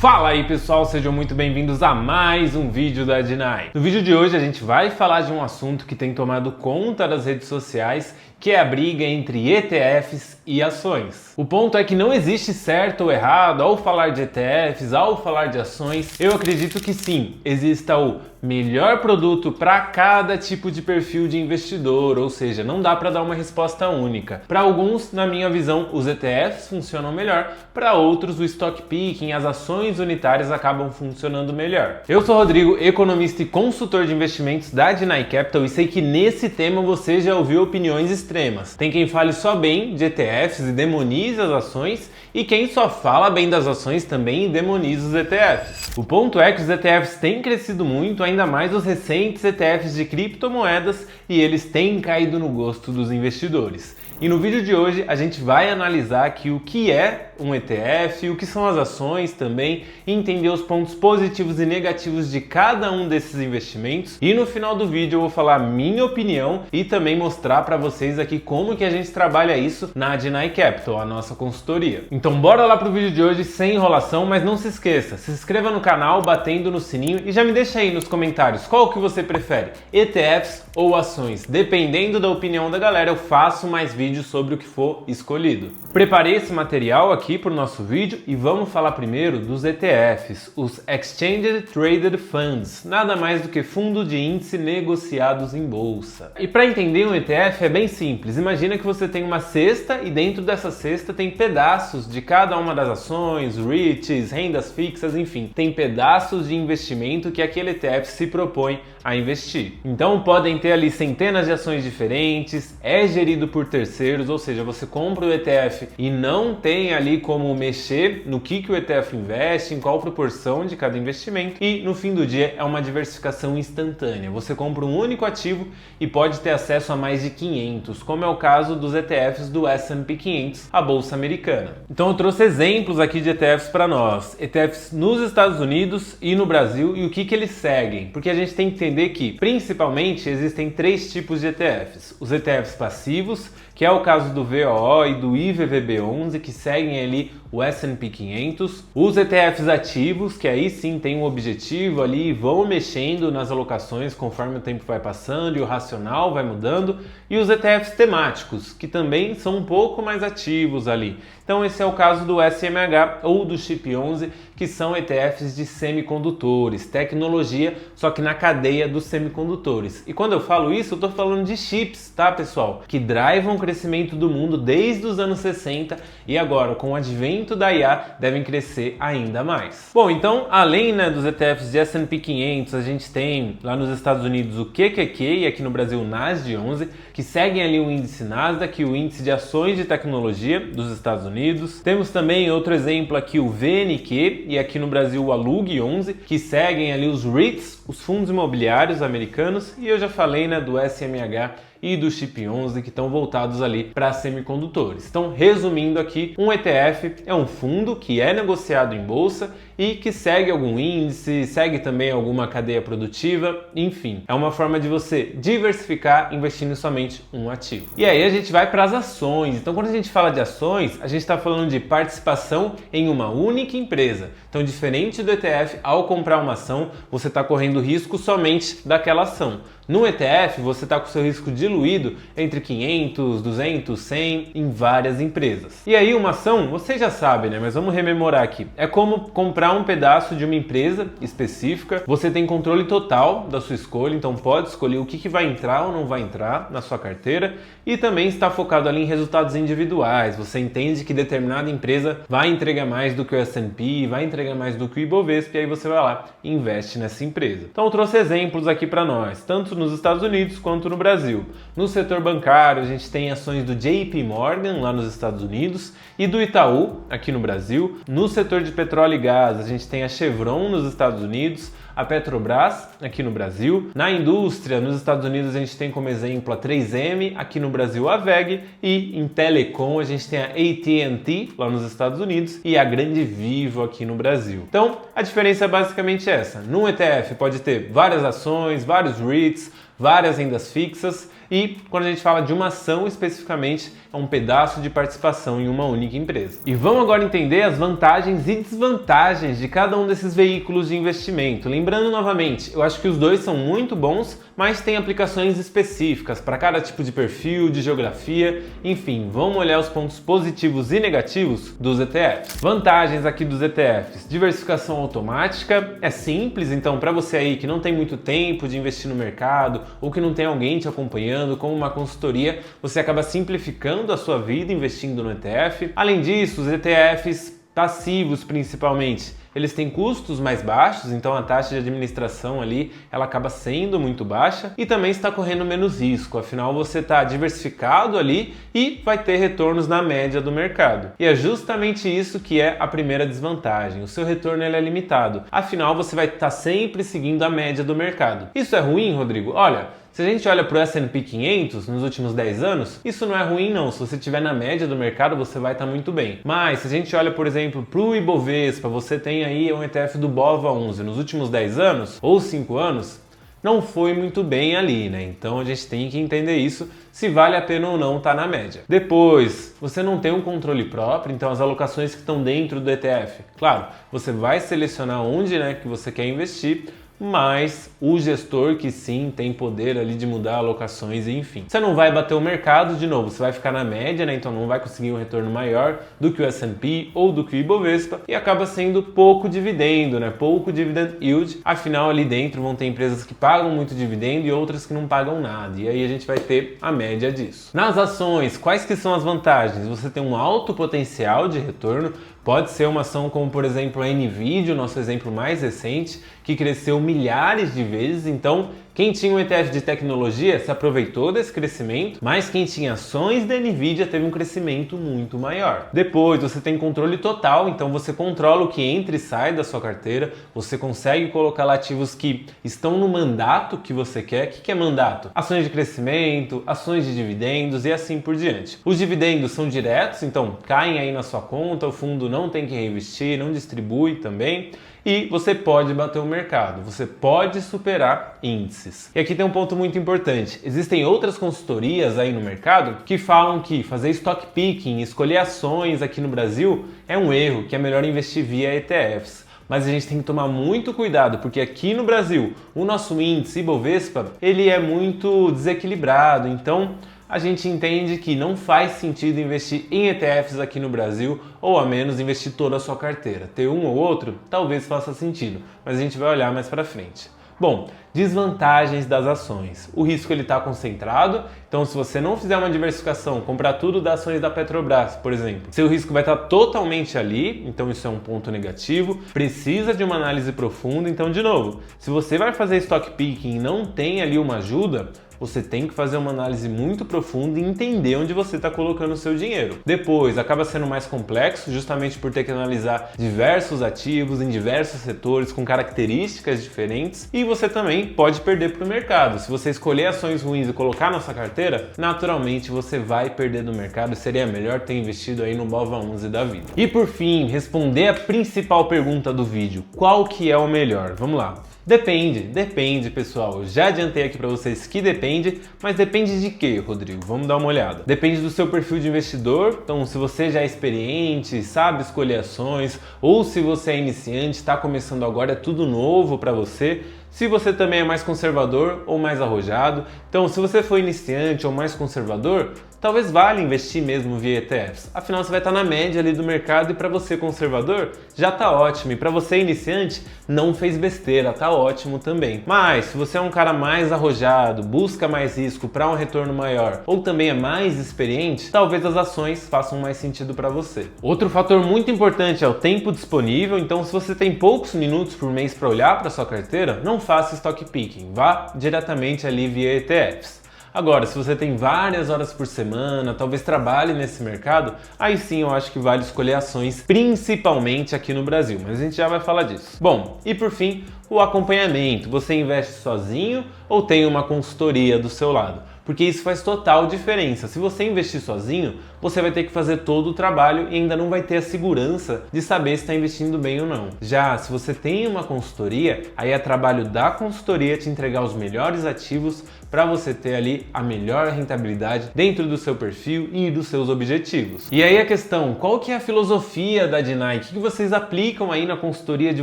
Fala aí pessoal, sejam muito bem-vindos a mais um vídeo da Deny. No vídeo de hoje a gente vai falar de um assunto que tem tomado conta das redes sociais, que é a briga entre ETFs e ações. O ponto é que não existe certo ou errado ao falar de ETFs, ao falar de ações. Eu acredito que sim, exista o melhor produto para cada tipo de perfil de investidor, ou seja, não dá para dar uma resposta única. Para alguns, na minha visão, os ETFs funcionam melhor, para outros o stock picking, as ações unitárias acabam funcionando melhor. Eu sou Rodrigo, economista e consultor de investimentos da Deny Capital e sei que nesse tema você já ouviu opiniões extremas. Tem quem fale só bem de ETFs e demonize as ações, e quem só fala bem das ações também e demoniza os ETFs. O ponto é que os ETFs têm crescido muito, ainda mais os recentes ETFs de criptomoedas, e eles têm caído no gosto dos investidores. E no vídeo de hoje a gente vai analisar aqui o que é um ETF, o que são as ações também, entender os pontos positivos e negativos de cada um desses investimentos. E no final do vídeo eu vou falar a minha opinião e também mostrar para vocês aqui como que a gente trabalha isso na Deny Capital, a nossa consultoria. Então bora lá pro vídeo de hoje sem enrolação, mas não se esqueça, se inscreva no canal batendo no sininho e já me deixa aí nos comentários qual que você prefere, ETFs ou ações. Dependendo da opinião da galera eu faço mais vídeos sobre o que for escolhido. Preparei esse material aqui para o nosso vídeo e vamos falar primeiro dos ETFs, os Exchange Traded Funds, nada mais do que fundo de índice negociados em bolsa. E para entender um ETF é bem simples, imagina que você tem uma cesta e dentro dessa cesta tem pedaços de cada uma das ações, REITs, rendas fixas, enfim, tem pedaços de investimento que aquele ETF se propõe a investir. Então podem ter ali centenas de ações diferentes, é gerido por terceiros, ou seja, você compra o ETF e não tem ali como mexer no que o ETF investe, em qual proporção de cada investimento, e no fim do dia é uma diversificação instantânea. Você compra um único ativo e pode ter acesso a mais de 500, como é o caso dos ETFs do S&P 500, a bolsa americana. Então eu trouxe exemplos aqui de ETFs para nós, ETFs nos Estados Unidos e no Brasil, e o que eles seguem, porque a gente tem que entender que principalmente existem três tipos de ETFs: os ETFs passivos, que é o caso do VOO e do IVVB11, que seguem ali o S&P 500, os ETFs ativos, que aí sim tem um objetivo ali, vão mexendo nas alocações conforme o tempo vai passando e o racional vai mudando, e os ETFs temáticos, que também são um pouco mais ativos ali. Então esse é o caso do SMH ou do CHIP11, que são ETFs de semicondutores, tecnologia, só que na cadeia dos semicondutores. E quando eu falo isso, eu estou falando de chips, tá pessoal? Que drivam o crescimento do mundo desde os anos 60 e agora, com o advento da IA, devem crescer ainda mais. Bom, então, além dos ETFs de S&P 500, a gente tem lá nos Estados Unidos o QQQ e aqui no Brasil o NASD11, que seguem ali o índice Nasdaq, o índice de ações de tecnologia dos Estados Unidos. Temos também outro exemplo aqui, o VNQ, e aqui no Brasil o ALUG11, que seguem ali os REITs, os fundos imobiliários americanos, e eu já falei do SMH e do CHIP11, que estão voltados ali para semicondutores. Então, resumindo aqui, um ETF é um fundo que é negociado em bolsa e que segue algum índice, segue também alguma cadeia produtiva, enfim, é uma forma de você diversificar investindo em somente um ativo. E aí a gente vai para as ações. Então, quando a gente fala de ações, a gente está falando de participação em uma única empresa. Então, diferente do ETF, ao comprar uma ação, você está correndo risco somente daquela ação. No ETF, você está com seu risco diluído entre 500, 200, 100 em várias empresas. E aí uma ação, você já sabe, mas vamos rememorar aqui. É como comprar um pedaço de uma empresa específica. Você tem controle total da sua escolha, então pode escolher o que vai entrar ou não vai entrar na sua carteira, e também está focado ali em resultados individuais. Você entende que determinada empresa vai entregar mais do que o S&P, vai entregar mais do que o Ibovespa, e aí você vai lá e investe nessa empresa. Então eu trouxe exemplos aqui para nós, tanto nos Estados Unidos quanto no Brasil. No setor bancário, a gente tem ações do JP Morgan lá nos Estados Unidos e do Itaú aqui no Brasil. No setor de petróleo e gás, a gente tem a Chevron nos Estados Unidos, a Petrobras aqui no Brasil. Na indústria, nos Estados Unidos, a gente tem como exemplo a 3M, aqui no Brasil a WEG, e em telecom a gente tem a AT&T lá nos Estados Unidos e a Grande Vivo aqui no Brasil. Então, a diferença é basicamente essa. Num ETF pode ter várias ações, vários REITs, várias rendas fixas, E quando a gente fala de uma ação especificamente, é um pedaço de participação em uma única empresa. E vamos agora entender as vantagens e desvantagens de cada um desses veículos de investimento. Lembrando novamente, eu acho que os dois são muito bons, mas tem aplicações específicas para cada tipo de perfil, de geografia, enfim, vamos olhar os pontos positivos e negativos dos ETFs. Vantagens aqui dos ETFs: diversificação automática, é simples, então para você aí que não tem muito tempo de investir no mercado ou que não tem alguém te acompanhando, como uma consultoria, você acaba simplificando a sua vida investindo no ETF. Além disso, os ETFs passivos principalmente, eles têm custos mais baixos, então a taxa de administração ali ela acaba sendo muito baixa e também está correndo menos risco, afinal você está diversificado ali e vai ter retornos na média do mercado. E é justamente isso que é a primeira desvantagem: o seu retorno ele é limitado, afinal você vai estar sempre seguindo a média do mercado. Isso é ruim, Rodrigo? Olha, se a gente olha para o S&P 500 nos últimos 10 anos, isso não é ruim não. Se você estiver na média do mercado, você vai estar muito bem. Mas se a gente olha, por exemplo, para o Ibovespa, você tem aí um ETF do BOVA11 nos últimos 10 anos ou 5 anos, não foi muito bem ali, né? Então a gente tem que entender isso, se vale a pena ou não estar na média. Depois, você não tem um controle próprio, então as alocações que estão dentro do ETF, claro, você vai selecionar onde, né, que você quer investir, mas o gestor que sim tem poder ali de mudar alocações e enfim. Você não vai bater o mercado de novo, você vai ficar na média, né? Então não vai conseguir um retorno maior do que o S&P ou do que o Ibovespa e acaba sendo pouco dividendo, né? Pouco dividend yield, afinal ali dentro vão ter empresas que pagam muito dividendo e outras que não pagam nada, e aí a gente vai ter a média disso. Nas ações, quais que são as vantagens? Você tem um alto potencial de retorno. Pode ser uma ação como, por exemplo, a Nvidia, o nosso exemplo mais recente, que cresceu milhares de vezes. Então, quem tinha um ETF de tecnologia se aproveitou desse crescimento, mas quem tinha ações da Nvidia teve um crescimento muito maior. Depois, você tem controle total, então você controla o que entra e sai da sua carteira, você consegue colocar lá ativos que estão no mandato que você quer. O que é mandato? Ações de crescimento, ações de dividendos e assim por diante. Os dividendos são diretos, então caem aí na sua conta, o fundo não tem que reinvestir, não distribui também. E você pode bater o mercado, você pode superar índices. E aqui tem um ponto muito importante: existem outras consultorias aí no mercado que falam que fazer stock picking, escolher ações aqui no Brasil é um erro, que é melhor investir via ETFs. Mas a gente tem que tomar muito cuidado, porque aqui no Brasil o nosso índice Ibovespa ele é muito desequilibrado, então a gente entende que não faz sentido investir em ETFs aqui no Brasil, ou a menos investir toda a sua carteira. Ter um ou outro talvez faça sentido, mas a gente vai olhar mais para frente. Bom, desvantagens das ações. O risco ele está concentrado, então se você não fizer uma diversificação, comprar tudo das ações da Petrobras, por exemplo, seu risco vai estar totalmente ali, então isso é um ponto negativo. Precisa de uma análise profunda, então de novo, se você vai fazer stock picking e não tem ali uma ajuda, você tem que fazer uma análise muito profunda e entender onde você está colocando o seu dinheiro. Depois, acaba sendo mais complexo, justamente por ter que analisar diversos ativos em diversos setores com características diferentes, e você também pode perder para o mercado. Se você escolher ações ruins e colocar na sua carteira, naturalmente você vai perder do mercado e seria melhor ter investido aí no BOVA11 da vida. E por fim, responder a principal pergunta do vídeo: qual que é o melhor? Vamos lá. Depende, pessoal. Eu já adiantei aqui para vocês que depende, mas depende de quê, Rodrigo? Vamos dar uma olhada. Depende do seu perfil de investidor, então se você já é experiente, sabe escolher ações, ou se você é iniciante, está começando agora, é tudo novo para você. Se você também é mais conservador ou mais arrojado, então se você for iniciante ou mais conservador, talvez valha investir mesmo via ETFs. Afinal, você vai estar na média ali do mercado e para você conservador já está ótimo. E para você iniciante, não fez besteira, tá ótimo também. Mas se você é um cara mais arrojado, busca mais risco para um retorno maior ou também é mais experiente, talvez as ações façam mais sentido para você. Outro fator muito importante é o tempo disponível. Então, se você tem poucos minutos por mês para olhar para sua carteira, não faça stock picking, vá diretamente ali via ETFs. Agora, se você tem várias horas por semana, talvez trabalhe nesse mercado, aí sim eu acho que vale escolher ações, principalmente aqui no Brasil, mas a gente já vai falar disso. Bom, e por fim, o acompanhamento. Você investe sozinho ou tem uma consultoria do seu lado? porque isso faz total diferença. Se você investir sozinho, você vai ter que fazer todo o trabalho e ainda não vai ter a segurança de saber se está investindo bem ou não. Já se você tem uma consultoria, aí é trabalho da consultoria te entregar os melhores ativos para você ter ali a melhor rentabilidade dentro do seu perfil e dos seus objetivos. E aí a questão, qual que é a filosofia da Dnai? O que vocês aplicam aí na consultoria de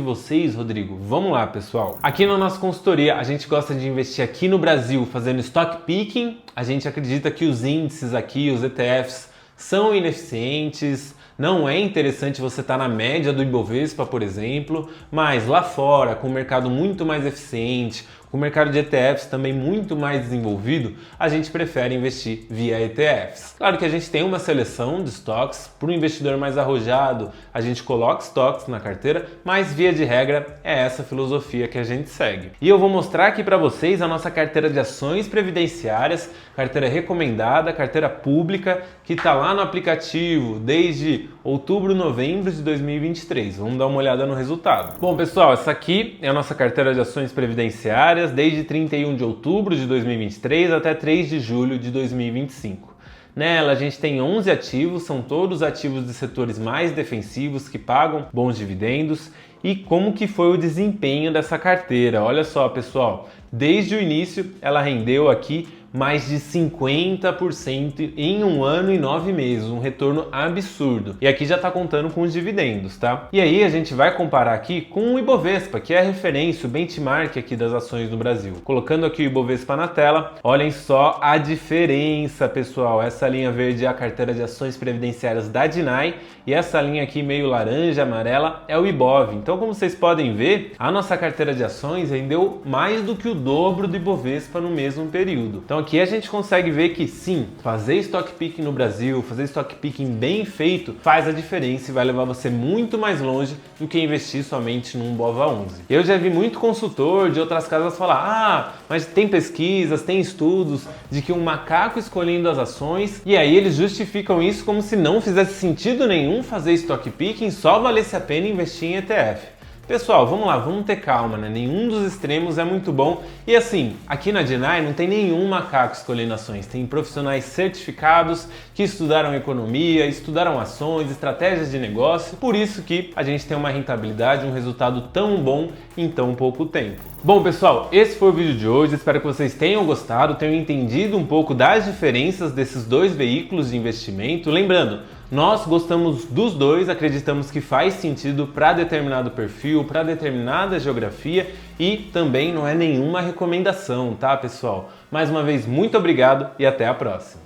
vocês, Rodrigo? Vamos lá, pessoal. Aqui na nossa consultoria, a gente gosta de investir aqui no Brasil fazendo stock picking. A gente acredita que os índices aqui, os ETFs, são ineficientes. Não é interessante você estar na média do Ibovespa, por exemplo, mas lá fora, com um mercado muito mais eficiente, com o mercado de ETFs também muito mais desenvolvido, a gente prefere investir via ETFs. Claro que a gente tem uma seleção de estoques, para o investidor mais arrojado, a gente coloca estoques na carteira, mas via de regra é essa filosofia que a gente segue. E eu vou mostrar aqui para vocês a nossa carteira de ações previdenciárias, carteira recomendada, carteira pública, que está lá no aplicativo desde outubro, novembro de 2023. Vamos dar uma olhada no resultado. Bom, pessoal, essa aqui é a nossa carteira de ações previdenciárias desde 31 de outubro de 2023 até 3 de julho de 2025. Nela a gente tem 11 ativos, são todos ativos de setores mais defensivos que pagam bons dividendos. E como que foi o desempenho dessa carteira? Olha só, pessoal, desde o início ela rendeu aqui mais de 50% em 1 ano e 9 meses, um retorno absurdo. E aqui já está contando com os dividendos, tá? E aí a gente vai comparar aqui com o Ibovespa, que é a referência, o benchmark aqui das ações no Brasil. Colocando aqui o Ibovespa na tela, olhem só a diferença, pessoal. Essa linha verde é a carteira de ações previdenciárias da Dnai e essa linha aqui meio laranja, amarela, é o Ibov. Então, como vocês podem ver, a nossa carteira de ações rendeu mais do que o dobro do Ibovespa no mesmo período. Então, aqui a gente consegue ver que sim, fazer stock picking no Brasil, fazer stock picking bem feito faz a diferença e vai levar você muito mais longe do que investir somente num BOVA11. Eu já vi muito consultor de outras casas falar, mas tem pesquisas, tem estudos de que um macaco escolhendo as ações, e aí eles justificam isso como se não fizesse sentido nenhum fazer stock picking, só valesse a pena investir em ETF. Pessoal, vamos lá, vamos ter calma, né? Nenhum dos extremos é muito bom. E assim, aqui na Dnai não tem nenhum macaco escolhendo ações. Tem profissionais certificados que estudaram economia, estudaram ações, estratégias de negócio. Por isso que a gente tem uma rentabilidade, um resultado tão bom em tão pouco tempo. Bom, pessoal, esse foi o vídeo de hoje. Espero que vocês tenham gostado, tenham entendido um pouco das diferenças desses dois veículos de investimento. Lembrando, nós gostamos dos dois, acreditamos que faz sentido para determinado perfil, para determinada geografia e também não é nenhuma recomendação, tá, pessoal? Mais uma vez, muito obrigado e até a próxima.